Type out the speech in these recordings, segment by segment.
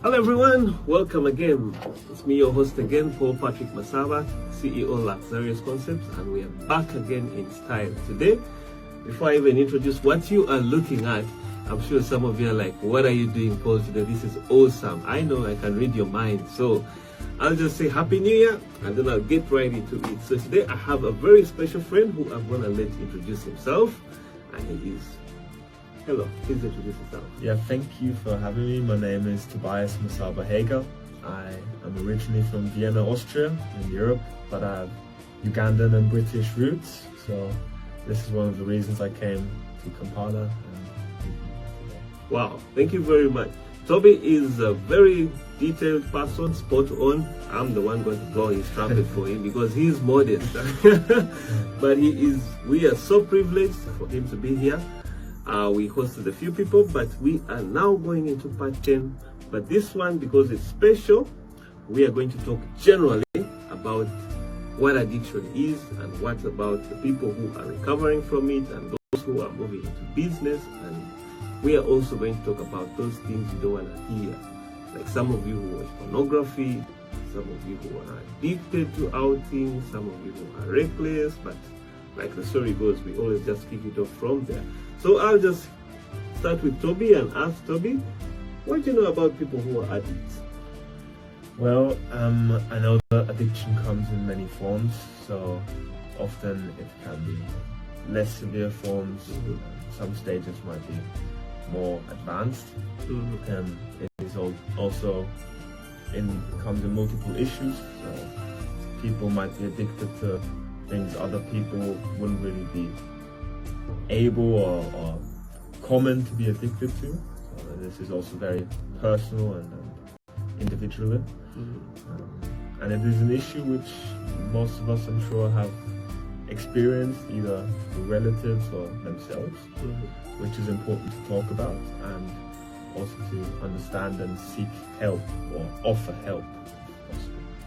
Hello everyone, welcome again. It's me, your host again, Paul Patrick Masaba, CEO Luxurious Concepts, and we are back again in style. Today, before I even introduce what you are looking at, I'm sure some of you are like, what are you doing, Paul, today? This is awesome. I know I can read your mind. So I'll just say Happy New Year, and then I'll get right into it. So today I have a very special friend who I'm going to let introduce himself, and he is... Hello, please introduce yourself. Yeah, thank you for having me. My name is Tobias Hegel. I am originally from Vienna, Austria, in Europe, but I have Ugandan and British roots. So this is one of the reasons I came to Kampala. Wow, thank you very much. Toby is a very detailed person, spot on. I'm the one going to blow his trumpet for him because he is modest. But we are so privileged for him to be here. We hosted a few people, but we are now going into part 10. But this one, because it's special, we are going to talk generally about what addiction is and what about the people who are recovering from it and those who are moving into business. And we are also going to talk about those things you don't want to hear. Like some of you who watch pornography, some of you who are addicted to outing, some of you who are reckless, but like the story goes, we always just kick it off from there. So I'll just start with Toby and ask Toby, what do you know about people who are addicts? Well, I know that addiction comes in many forms, so often it can be less severe forms. Some stages might be more advanced. It is also comes in multiple issues, so people might be addicted to things other people wouldn't really be able or common to be addicted to. So this is also very personal and individual. And it is an issue which most of us, I'm sure, have experienced either through relatives or themselves, which is important to talk about and also to understand and seek help or offer help.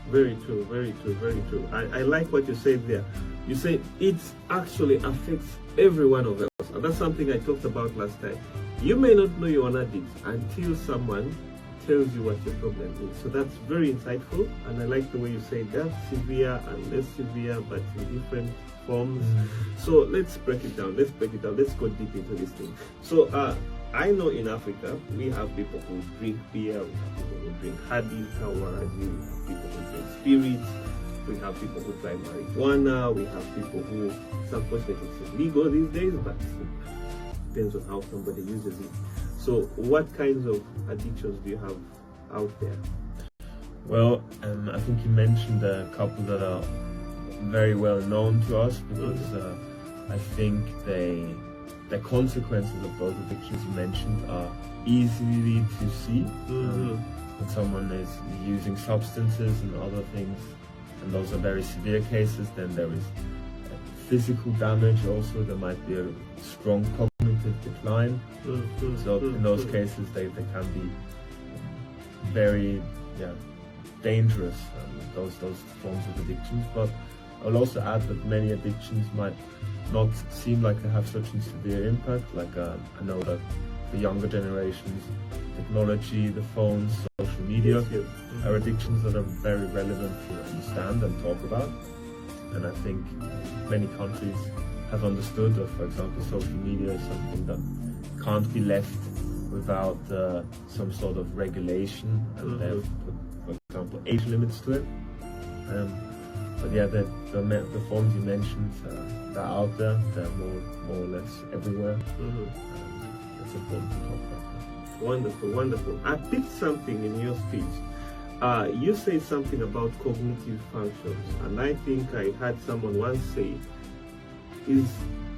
Very true, very true, very true. I like what you said there. You said it actually affects every one of us. And that's something I talked about last time. You may not know you're an addict until someone tells you what your problem is. So that's very insightful. And I like the way you say that, severe and less severe, but in different forms. So let's break it down. Let's go deep into this thing. So I know in Africa, we have people who drink beer, we have people who drink hadith, kawaradi, we have people who drink spirits, we have people who try marijuana, we have people who, unfortunately, it's illegal these days, but it depends on how somebody uses it. So what kinds of addictions do you have out there? Well, I think you mentioned a couple that are very well known to us because I think the consequences of those addictions you mentioned are easily to see. When someone is using substances and other things, and those are very severe cases, then there is physical damage also. There might be a strong cognitive decline. So in those cases, they can be very dangerous, those forms of addictions. But I'll also add that many addictions might not seem like they have such a severe impact. Like I know that for younger generations, technology, the phones, social media are addictions that are very relevant to understand and talk about. And I think many countries have understood that, for example, social media is something that can't be left without some sort of regulation, and they have put, for example, age limits to it. But yeah, the forms you mentioned, they're out there, they're more or less everywhere. It's important to talk about that. Wonderful, wonderful. I picked something in your speech. You say something about cognitive functions, and I think I had someone once say, is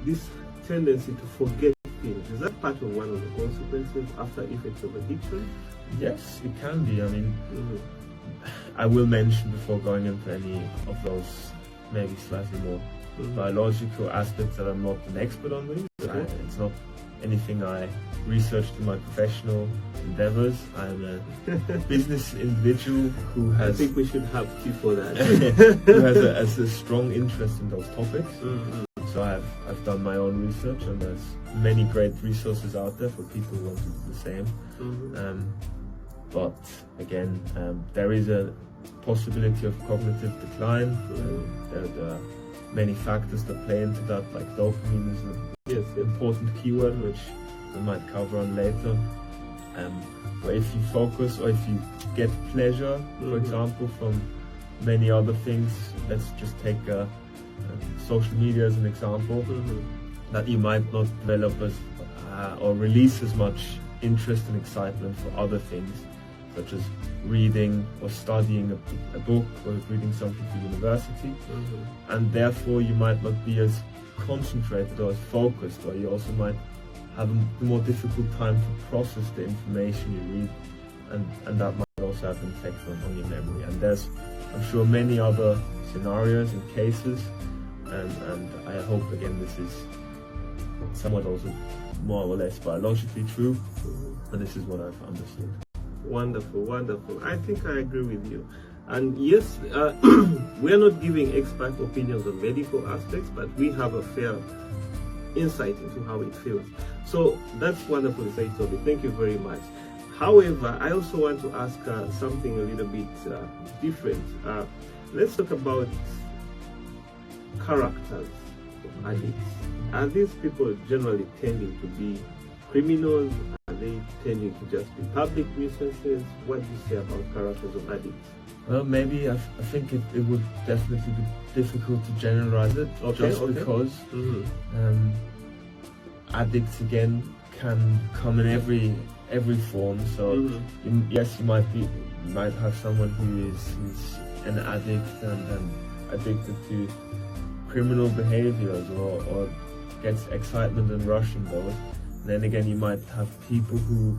this tendency to forget things, is that part of one of the consequences, after effects of addiction? Yes, it can be. I mean, I will mention before going into any of those maybe slightly more biological aspects that I'm not an expert on these. It's not anything I researched in my professional endeavors. I'm a business individual who has... I think we should have tea for that. who has a strong interest in those topics. So I've done my own research, and there's many great resources out there for people who want to do the same. but again, there is a possibility of cognitive decline. There are many factors that play into that, like dopamine is an important keyword, which we might cover on later. But if you focus, or if you get pleasure, for example, from many other things, let's just take social media as an example, that you might not develop as or release as much interest and excitement for other things, such as reading or studying a book or reading something for university, and therefore you might not be as concentrated or as focused, or you also might have a more difficult time to process the information you read, and that might also have an effect on your memory. And there's, I'm sure, many other scenarios and cases, and I hope again this is somewhat also more or less biologically true, and this is what I've understood. Wonderful, wonderful. I think I agree with you. And yes, we are not giving expert opinions on medical aspects, but we have a fair insight into how it feels. So that's wonderful to say, Toby. Thank you very much. However, I also want to ask something a little bit different. Let's talk about characters of addicts. Are these people generally tending to be criminals? Are they tending to just be public nuisances? What do you say about characters of addicts? Well, maybe I think it would definitely be difficult to generalize it, because addicts again can come in every form. So yes, you might have someone who's an addict and addicted to criminal behaviors or gets excitement and rush in those. And then again, you might have people who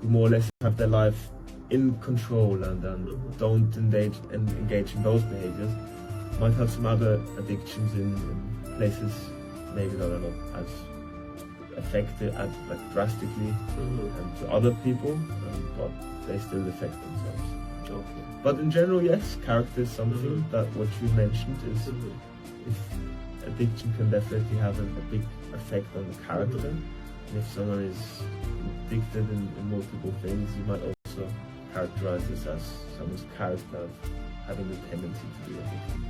more or less have their life in control and don't engage in those behaviors. Might have some other addictions in places maybe that are not as affected drastically to other people, but they still affect themselves. Okay. But in general, yes, character is something that what you mentioned is if addiction can definitely have a big effect on the character. And if someone is addicted in multiple things, you might also characterize this as someone's character of having the tendency to be addicted.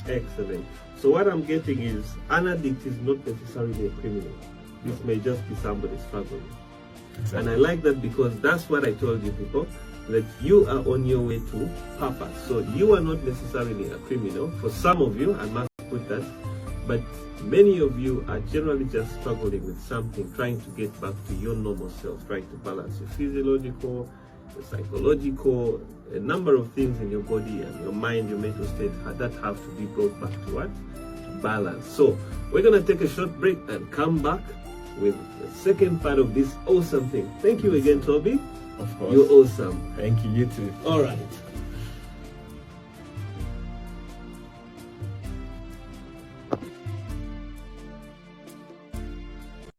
Excellent. So what I'm getting is an addict is not necessarily a criminal. This may just be somebody struggling. Exactly. And I like that, because that's what I told you people, that you are on your way to purpose. So you are not necessarily a criminal. For some of you, I must put that, but many of you are generally just struggling with something, trying to get back to your normal self, trying to balance your physiological, your psychological, a number of things in your body and your mind, your mental state that have to be brought back to what? Balance. So we're going to take a short break and come back with the second part of this awesome thing. Thank you again, Toby. Of course. You're awesome. Thank you, you too. All right.